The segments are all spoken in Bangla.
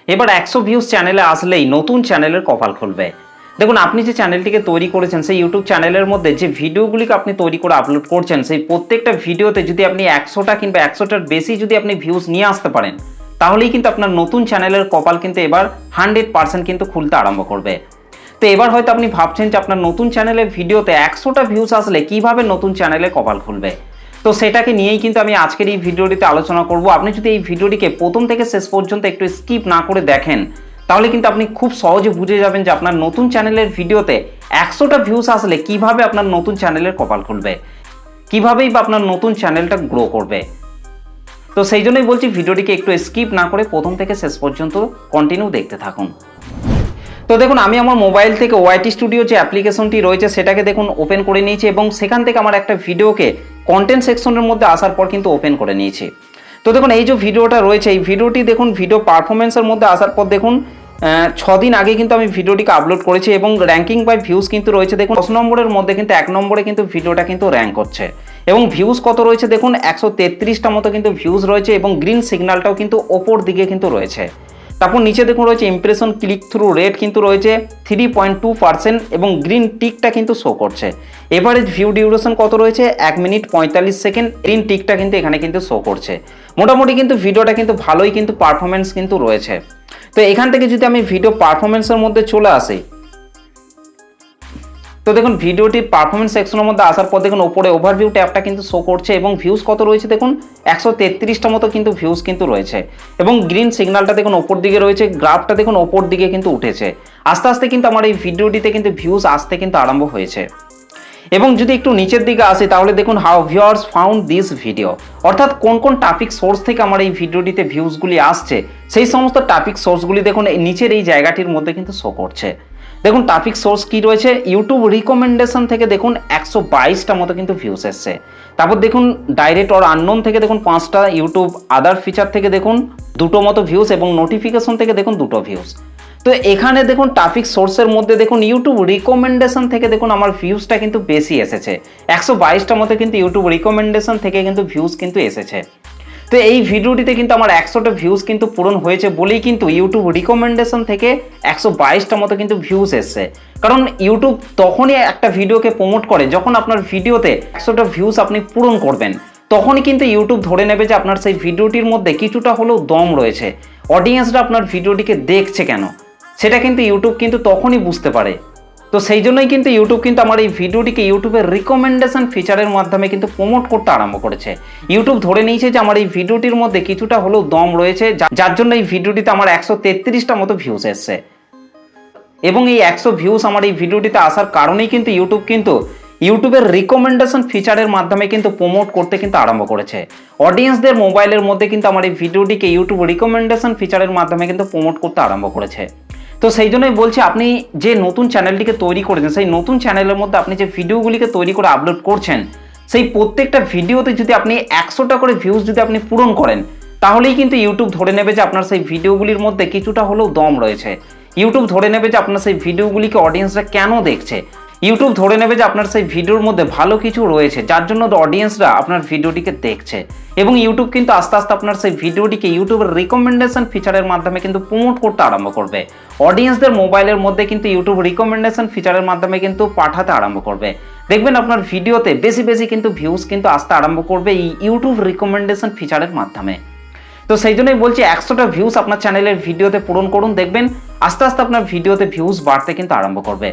এবার 100 ভিউজ চ্যানেলে আসলেই নতুন চ্যানেলের কপাল খুলবে। দেখুন, আপনি যে চ্যানেলটিকে তৈরি করেছেন সেই ইউটিউব চ্যানেলের মধ্যে যে ভিডিওগুলিকে আপনি তৈরি করে আপলোড করছেন, সেই প্রত্যেকটা ভিডিওতে যদি আপনি 100টা কিংবা 100টার বেশি যদি আপনি ভিউজ নিয়ে আসতে পারেন, তাহলেই কিন্তু আপনার নতুন চ্যানেলের কপাল কিন্তু এবার 100% কিন্তু খুলতে আরম্ভ করবে। তো এবার হয়তো আপনি ভাবছেন যে আপনার নতুন চ্যানেলের ভিডিওতে 100টা ভিউজ আসলে কিভাবে নতুন চ্যানেলে কপাল খুলবে। তো সেটাকে নিয়েই কিন্তু আমি আজকের এই ভিডিওটিতে আলোচনা করব। আপনি যদি এই ভিডিওটিকে প্রথম থেকে শেষ পর্যন্ত একটু স্কিপ না করে দেখেন, তাহলে কিন্তু আপনি খুব সহজে বুঝে যাবেন যে আপনার নতুন চ্যানেলের ভিডিওতে 100টা ভিউজ আসলে কিভাবে আপনার নতুন চ্যানেলের কপাল খুলবে, কিভাবেই বা আপনার নতুন চ্যানেলটা গ্রো করবে। তো সেই জন্যই বলছি ভিডিওটিকে একটু স্কিপ না করে প্রথম থেকে শেষ পর্যন্ত কন্টিনিউ দেখতে থাকুন। তো দেখুন, আমি আমার মোবাইল থেকে ওয়াইটি স্টুডিও যে অ্যাপ্লিকেশনটি রয়েছে সেটাকে দেখুন ওপেন করে নিয়েছি এবং সেখান থেকে আমার একটা ভিডিওকে কন্টেন্ট সেকশনের মধ্যে আসার পর কিন্তু ওপেন করে নিয়েছি। তো দেখুন, এই যে ভিডিওটা রয়েছে এই ভিডিওটি দেখুন ভিডিও পারফরমেন্সের মধ্যে আসার পর দেখুন 6 দিন আগে কিন্তু আমি ভিডিওটিকে আপলোড করেছি এবং র্যাঙ্কিং বাই ভিউজ কিন্তু রয়েছে দেখুন 10 নম্বরের মধ্যে কিন্তু 1 নম্বরে কিন্তু ভিডিওটা কিন্তু র্যাঙ্ক করছে এবং ভিউজ কত রয়েছে দেখুন 133টা মতো কিন্তু ভিউজ রয়েছে এবং গ্রিন সিগন্যালটাও কিন্তু ওপর দিকে কিন্তু রয়েছে। তারপর নিচে দেখুন রয়েছে ইমপ্রেশন ক্লিক থ্রু রেট কিন্তু রয়েছে 3.2% এবং গ্রিন টিকটা কিন্তু শো করছে। এভারেজ ভিউ ডিউরেশন কত রয়েছে 1 মিনিট 45 সেকেন্ড, গ্রিন টিকটা কিন্তু এখানে কিন্তু শো করছে। মোটামুটি কিন্তু ভিডিওটা কিন্তু ভালোই কিন্তু পারফরমেন্স কিন্তু রয়েছে। তো এখান থেকে যদি আমি ভিডিও পারফরমেন্সের মধ্যে চলে আসি, তো দেখুন ভিডিওটির পারফরমেন্স সেকশনের মধ্যে আসার পর দেখুন ওপরে ওভারভিউ ট্যাবটা কিন্তু শো করছে এবং ভিউজ কত রয়েছে দেখুন 133টা মতো কিন্তু ভিউজ কিন্তু রয়েছে এবং গ্রিন সিগন্যালটা দেখুন ওপর দিকে রয়েছে, গ্রাফটা দেখুন ওপর দিকে কিন্তু উঠেছে। আস্তে আস্তে কিন্তু আমার এই ভিডিওটিতে কিন্তু ভিউজ আসতে কিন্তু আরম্ভ হয়েছে। এবং যদি একটু নিচের দিকে আসি তাহলে দেখুন how viewers found this video, অর্থাৎ কোন কোন টপিক সোর্স থেকে আমার এই ভিডিওটিতে ভিউজগুলি আসছে সেই সমস্ত টপিক সোর্সগুলি দেখুন এই নিচের এই জায়গাটির মধ্যে কিন্তু শো করছে। দেখুন টপিক সোর্স কি রয়েছে, ইউটিউব রিকমেন্ডেশন থেকে দেখুন 122টা মতো কিন্তু ভিউজ এসছে। তারপর দেখুন ডাইরেক্ট অর আননোন থেকে দেখুন 5টা, ইউটিউব আদার ফিচার থেকে দেখুন 2টো মতো ভিউজ এবং নোটিফিকেশন থেকে দেখুন 2টো ভিউজ। তো এখানে দেখুন টপিক সোর্সের মধ্যে দেখুন ইউটিউব রিকমেন্ডেশন থেকে দেখুন আমার ভিউজটা কিন্তু বেশি এসেছে, 122টা মতো কিন্তু ইউটিউব রিকমেন্ডেশন থেকে কিন্তু ভিউজ কিন্তু এসেছে। তো এই ভিডিওটিতে কিন্তু আমার 100টা ভিউজ কিন্তু পূরণ হয়েছে বলেই কিন্তু ইউটিউব রিকমেন্ডেশন থেকে 122টা মতো কিন্তু ভিউজ এসছে। কারণ ইউটিউব তখনই একটা ভিডিওকে প্রমোট করে যখন আপনার ভিডিওতে 100টা ভিউজ আপনি পূরণ করবেন, তখনই কিন্তু ইউটিউব ধরে নেবে যে আপনার সেই ভিডিওটির মধ্যে কিছুটা হলেও দম রয়েছে, অডিয়েন্সরা আপনার ভিডিওটিকে দেখছে কেন সেটা কিন্তু ইউটিউব কিন্তু তখনই বুঝতে পারে। তো সেই জন্যই কিন্তু ইউটিউব কিন্তু আমার এই ভিডিওটিকে ইউটিউবের রিকমেন্ডেশন ফিচারের মাধ্যমে কিন্তু প্রমোট করতে আরম্ভ করেছে। ইউটিউব ধরে নিয়েছে যে আমার এই ভিডিওটির মধ্যে কিছুটা হলেও দম রয়েছে, যার জন্য এই ভিডিওটিতে আমার 133টা মতো ভিউজ এসছে এবং এই 100 ভিউজ আমার এই ভিডিওটিতে আসার কারণেই কিন্তু ইউটিউব কিন্তু ইউটিউবের রিকমেন্ডেশন ফিচারের মাধ্যমে কিন্তু প্রমোট করতে কিন্তু আরম্ভ করেছে। অডিয়েন্সদের মোবাইলের মধ্যে কিন্তু আমার এই ভিডিওটিকে ইউটিউব রিকমেন্ডেশন ফিচারের মাধ্যমে কিন্তু প্রমোট করতে আরম্ভ করেছে। তো সেই জন্যই বলছি আপনি যে নতুন চ্যানেলটিকে তৈরি করেছেন সেই নতুন চ্যানেলের মধ্যে আপনি যে ভিডিওগুলিকে তৈরি করে আপলোড করছেন সেই প্রত্যেকটা ভিডিওতে যদি আপনি 100টা করে ভিউজ যদি আপনি পূরণ করেন, তাহলেই কিন্তু ইউটিউব ধরে নেবে যে আপনার সেই ভিডিওগুলির মধ্যে কিছুটা হলেও দম রয়েছে। ইউটিউব ধরে নেবে যে আপনার সেই ভিডিওগুলিকে অডিয়েন্সরা কেন দেখছে, ইউটিউব ধরে নেবে যে আপনার সেই ভিডিওর মধ্যে ভালো কিছু রয়েছে যার জন্য অডিয়েন্সরা আপনার ভিডিওটিকে দেখছে এবং ইউটিউব কিন্তু আস্তে আস্তে আপনার সেই ভিডিওটিকে ইউটিউবের রিকমেন্ডেশন ফিচারের মাধ্যমে কিন্তু প্রমোট করতে আরম্ভ করবে। অডিয়েন্সদের মোবাইলের মধ্যে কিন্তু ইউটিউব রিকমেন্ডেশন ফিচারের মাধ্যমে কিন্তু পাঠাতে আরম্ভ করবে। দেখবেন আপনার ভিডিওতে বেশি বেশি কিন্তু ভিউজ কিন্তু আসতে আরম্ভ করবে এই ইউটিউব রিকমেন্ডেশন ফিচারের মাধ্যমে। তো সেই জন্যই বলছি 100টা ভিউজ আপনার চ্যানেলের ভিডিওতে পূরণ করুন, দেখবেন আস্তে আস্তে আপনার ভিডিওতে ভিউজ বাড়তে কিন্তু আরম্ভ করবে।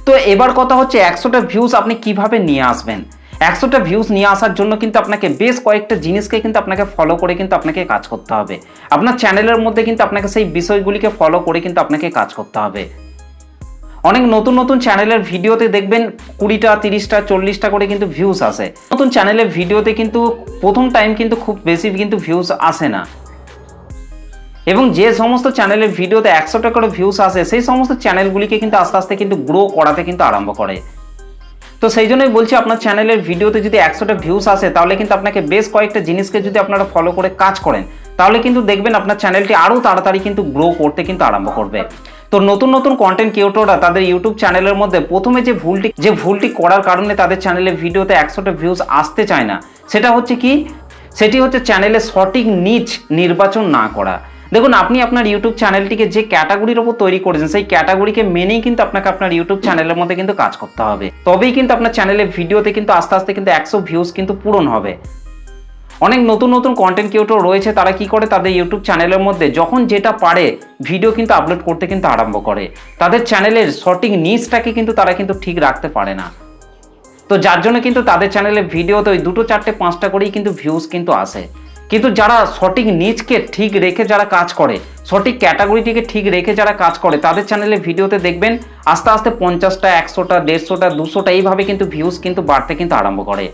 তো এবার কথা হচ্ছে 100টা ভিউজ আপনি কিভাবে নিয়ে আসবেন। 100টা ভিউজ নিয়ে আসার জন্য কিন্তু আপনাকে বেশ কয়েকটা জিনিসকে কিন্তু আপনাকে ফলো করে কিন্তু আপনাকে কাজ করতে হবে। আপনার চ্যানেলের মধ্যে কিন্তু আপনাকে সেই বিষয়গুলিকে ফলো করে কিন্তু আপনাকে কাজ করতে হবে। অনেক নতুন নতুন চ্যানেলের ভিডিওতে দেখবেন 20টা 30টা 40টা করে কিন্তু ভিউজ আসে। নতুন চ্যানেলের ভিডিওতে কিন্তু প্রথম টাইম কিন্তু খুব বেশি কিন্তু ভিউজ আসে না এবং যে সমস্ত চ্যানেলের ভিডিওতে 100টা করে ভিউজ আসে সেই সমস্ত চ্যানেলগুলিকে কিন্তু আস্তে আস্তে কিন্তু গ্রো করাতে কিন্তু আরম্ভ করে। তো সেই জন্যই বলছি আপনার চ্যানেলের ভিডিওতে যদি 100টা ভিউজ আসে তাহলে কিন্তু আপনাকে বেশ কয়েকটা জিনিসকে যদি আপনারা ফলো করে কাজ করেন তাহলে কিন্তু দেখবেন আপনার চ্যানেলটি আরও তাড়াতাড়ি কিন্তু গ্রো করতে কিন্তু আরম্ভ করবে। তো নতুন নতুন কন্টেন্ট ক্রিয়েটররা তাদের ইউটিউব চ্যানেলের মধ্যে প্রথমে যে ভুলটি করার কারণে তাদের চ্যানেলের ভিডিওতে 100টা ভিউজ আসতে চায় না সেটা হচ্ছে কি, সেটি হচ্ছে চ্যানেলের সঠিক নিচ নির্বাচন না করা। দেখুন আপনি আপনার ইউটিউব চ্যানেলটিকে যে ক্যাটাগরির ওপর তৈরি করেছেন সেই ক্যাটাগরিকে মেনেই কিন্তু আপনাকে আপনার ইউটিউব চ্যানেলের মধ্যে কিন্তু কাজ করতে হবে, তবেই কিন্তু আপনার চ্যানেলের ভিডিওতে কিন্তু আস্তে আস্তে কিন্তু 100 ভিউজ কিন্তু পূরণ হবে। অনেক নতুন নতুন কন্টেন্ট ক্রিয়েটর রয়েছে, তারা কি করে তাদের ইউটিউব চ্যানেলের মধ্যে যখন যেটা পারে ভিডিও কিন্তু আপলোড করতে কিন্তু আরম্ভ করে, তাদের চ্যানেলের সঠিক নিচটাকে কিন্তু তারা কিন্তু ঠিক রাখতে পারে না। তো যার জন্য কিন্তু তাদের চ্যানেলে ভিডিওতে ওই 2, 4, 5টা করেই কিন্তু ভিউজ কিন্তু আসে। কিন্তু যারা সঠিক নিচকে ঠিক রেখে যারা কাজ করে, সঠিক ক্যাটাগরিটিকে ঠিক রেখে যারা কাজ করে, তাদের চ্যানেলে ভিডিওতে দেখবেন আস্তে আস্তে 50টা, 100টা, 150টা, 200টা এইভাবে কিন্তু ভিউজ কিন্তু বাড়তে কিন্তু আরম্ভ করে।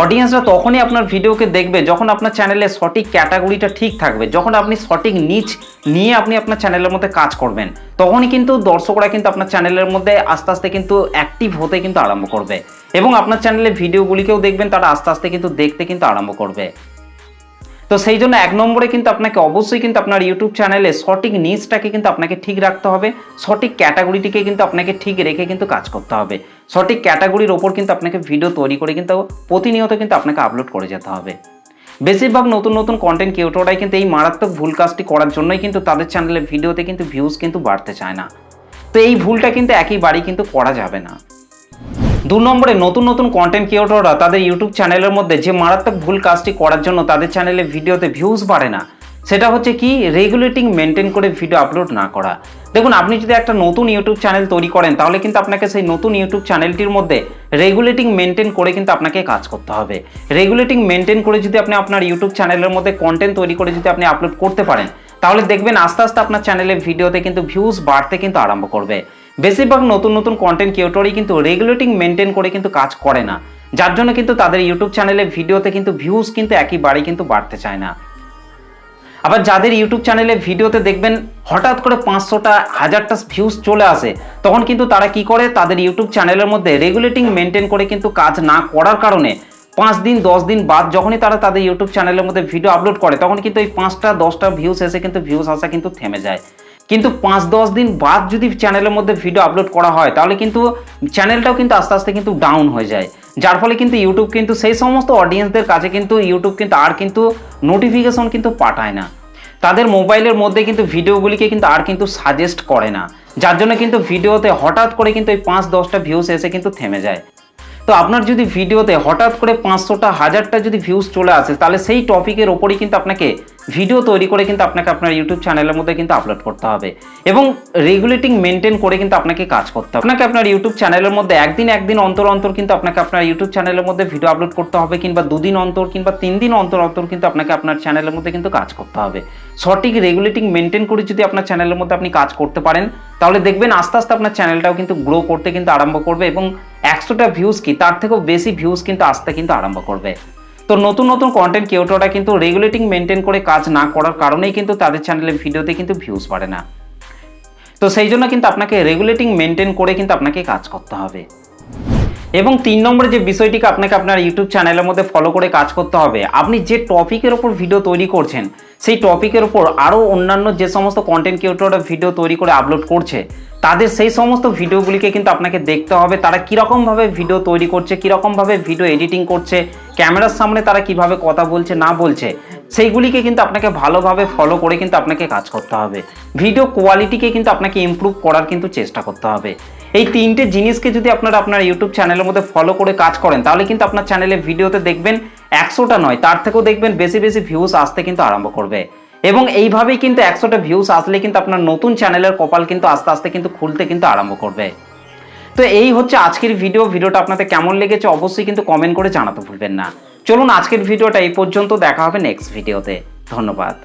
অডিয়েন্সরা তখনই আপনার ভিডিওকে দেখবে যখন আপনার চ্যানেলে সঠিক ক্যাটাগরিটা ঠিক থাকবে, যখন আপনি সঠিক নিচ নিয়ে আপনি আপনার চ্যানেলের মধ্যে কাজ করবেন, তখনই কিন্তু দর্শকরা কিন্তু আপনার চ্যানেলের মধ্যে আস্তে আস্তে কিন্তু অ্যাক্টিভ হতে কিন্তু আরম্ভ করবে এবং আপনার চ্যানেলের ভিডিওগুলিকেও দেখবেন তারা আস্তে আস্তে কিন্তু দেখতে কিন্তু আরম্ভ করবে। তো সেই জন্য 1 নম্বরে কিন্তু আপনাকে অবশ্যই কিন্তু আপনার ইউটিউব চ্যানেলে সঠিক নিচটাকে কিন্তু আপনাকে ঠিক রাখতে হবে, সঠিক ক্যাটাগরিটিকে কিন্তু আপনাকে ঠিক রেখে কিন্তু কাজ করতে হবে, সঠিক ক্যাটাগরির ওপর কিন্তু আপনাকে ভিডিও তৈরি করে কিন্তু প্রতিনিয়ত কিন্তু আপনাকে আপলোড করে যেতে হবে। বেশিরভাগ নতুন নতুন কন্টেন্ট ক্রিয়েটররাই কিন্তু এই মারাত্মক ভুল কাজটি করার জন্যই কিন্তু তাদের চ্যানেলে ভিডিওতে কিন্তু ভিউজ কিন্তু বাড়তে চায় না। তো এই ভুলটা কিন্তু একেবারেই কিন্তু করা যাবে না। 2 নম্বরে নতুন নতুন কন্টেন্ট ক্রিয়েটররা তাদের ইউটিউব চ্যানেলের মধ্যে যে মারাত্মক ভুল কাজটি করার জন্য তাদের চ্যানেলে ভিডিওতে ভিউজ বাড়ে না, সেটা হচ্ছে কি রেগুলেটিং মেনটেন করে ভিডিও আপলোড না করা। দেখুন আপনি যদি একটা নতুন ইউটিউব চ্যানেল তৈরি করেন, তাহলে কিন্তু আপনাকে সেই নতুন ইউটিউব চ্যানেলটির মধ্যে রেগুলেটিং মেনটেন করে কিন্তু আপনাকে কাজ করতে হবে। রেগুলেটিং মেনটেন করে যদি আপনি আপনার ইউটিউব চ্যানেলের মধ্যে কন্টেন্ট তৈরি করে যদি আপনি আপলোড করতে পারেন, তাহলে দেখবেন আস্তে আস্তে আপনার চ্যানেলের ভিডিওতে কিন্তু ভিউজ বাড়তে কিন্তু আরম্ভ করবে। বেশিরভাগ নতুন নতুন কন্টেন্ট ক্রিয়েটরই কিন্তু রেগুলেটিং মেনটেন করে কিন্তু কাজ করে না, যার জন্য কিন্তু তাদের ইউটিউব চ্যানেলে ভিডিওতে কিন্তু ভিউজ কিন্তু একেবারেই কিন্তু বাড়তে চায় না। আবার যাদের ইউটিউব চ্যানেলে ভিডিওতে দেখবেন হঠাৎ করে 500টা, 1000টা ভিউজ চলে আসে, তখন কিন্তু তারা কি করে তাদের ইউটিউব চ্যানেলের মধ্যে রেগুলেটিং মেনটেন করে কিন্তু কাজ না করার কারণে 5 দিন 10 দিন বাদ যখনই তারা তাদের ইউটিউব চ্যানেলের মধ্যে ভিডিও আপলোড করে, তখন কিন্তু এই 5টা 10টা ভিউজ এসে কিন্তু ভিউজ আসা কিন্তু থেমে যায়। কিন্তু 5-10 দিন বাদ যদি চ্যানেলের মধ্যে ভিডিও আপলোড করা হয়, তাহলে কিন্তু চ্যানেলটাও কিন্তু আস্তে আস্তে কিন্তু ডাউন হয়ে যায়, যার ফলে কিন্তু ইউটিউব কিন্তু সেই সমস্ত অডিয়েন্সদের কাছে কিন্তু ইউটিউব কিন্তু আর কিন্তু নোটিফিকেশন কিন্তু পাঠায় না, তাদের মোবাইলের মধ্যে কিন্তু ভিডিওগুলিকে কিন্তু আর কিন্তু সাজেস্ট করে না, যার জন্য কিন্তু ভিডিওতে হঠাৎ করে কিন্তু এই 5-10টা ভিউজ এসে কিন্তু থেমে যায়। তো আপনার যদি ভিডিওতে হঠাৎ করে 500টা, 1000টা যদি ভিউজ চলে আসে, তাহলে সেই টপিকের ওপরই কিন্তু আপনাকে ভিডিও তৈরি করে কিন্তু আপনাকে আপনার ইউটিউব চ্যানেলের মধ্যে কিন্তু আপলোড করতে হবে এবং রেগুলেটিং মেনটেন করে কিন্তু আপনাকে কাজ করতে হবে। আপনাকে আপনার ইউটিউব চ্যানেলের মধ্যে একদিন অন্তর অন্তর কিন্তু আপনাকে আপনার ইউটিউব চ্যানেলের মধ্যে ভিডিও আপলোড করতে হবে, কিংবা 2 দিন অন্তর কিংবা 3 দিন অন্তর অন্তর কিন্তু আপনাকে আপনার চ্যানেলের মধ্যে কিন্তু কাজ করতে হবে। সঠিক রেগুলেটিং মেনটেন করে যদি আপনার চ্যানেলের মধ্যে আপনি কাজ করতে পারেন, তাহলে দেখবেন আস্তে আস্তে আপনার চ্যানেলটাও কিন্তু গ্রো করতে কিন্তু আরম্ভ করবে এবং 100টা ভিউজ কি তার থেকেও বেশি ভিউজ কিন্তু আসতে কিন্তু আরম্ভ করবে। তো নতুন নতুন কন্টেন্ট ক্রিয়েটররা কিন্তু রেগুলেটিং মেনটেন করে কাজ না করার কারণেই কিন্তু তাদের চ্যানেলের ভিডিওতে কিন্তু ভিউজ বাড়ে না। তো সেই জন্য কিন্তু আপনাকে রেগুলেটিং মেনটেন করে কিন্তু আপনাকে কাজ করতে হবে। এবং 3 নম্বরে যে বিষয়টিকে আপনাকে আপনার ইউটিউব চ্যানেলের মধ্যে ফলো করে কাজ করতে হবে, আপনি যে টপিকের ওপর ভিডিও তৈরি করছেন, সেই টপিকের ওপর আরও অন্যান্য যে সমস্ত কন্টেন্ট ক্রিয়েটররা ভিডিও তৈরি করে আপলোড করছে, তাদের সেই সমস্ত ভিডিওগুলিকে কিন্তু আপনাকে দেখতে হবে, তারা কীরকমভাবে ভিডিও তৈরি করছে, কীরকমভাবে ভিডিও এডিটিং করছে, ক্যামেরার সামনে তারা কিভাবে কথা বলছে না বলছে, সেইগুলিকে কিন্তু আপনাকে ভালোভাবে ফলো করে কিন্তু আপনাকে কাজ করতে হবে। ভিডিও কোয়ালিটিকে কিন্তু আপনাকে ইমপ্রুভ করার কিন্তু চেষ্টা করতে হবে। এই 3টে জিনিসকে যদি আপনারা আপনার ইউটিউব চ্যানেলের মধ্যে ফলো করে কাজ করেন, তাহলে কিন্তু আপনার চ্যানেলে ভিডিওতে দেখবেন 100টা নয়, তার থেকেও দেখবেন বেশি বেশি ভিউজ আসতে কিন্তু আরম্ভ করবে এবং এইভাবেই কিন্তু 100টা ভিউজ আসলে কিন্তু আপনার নতুন চ্যানেলের কপাল কিন্তু আস্তে আস্তে কিন্তু খুলতে কিন্তু আরম্ভ করবে। তো এই হচ্ছে আজকের ভিডিওটা আপনাদের কেমন লেগেছে অবশ্যই কিন্তু কমেন্ট করে জানাতে ভুলবেন না। চলুন আজকের ভিডিওটা এই পর্যন্ত, দেখা হবে নেক্সট ভিডিওতে। ধন্যবাদ।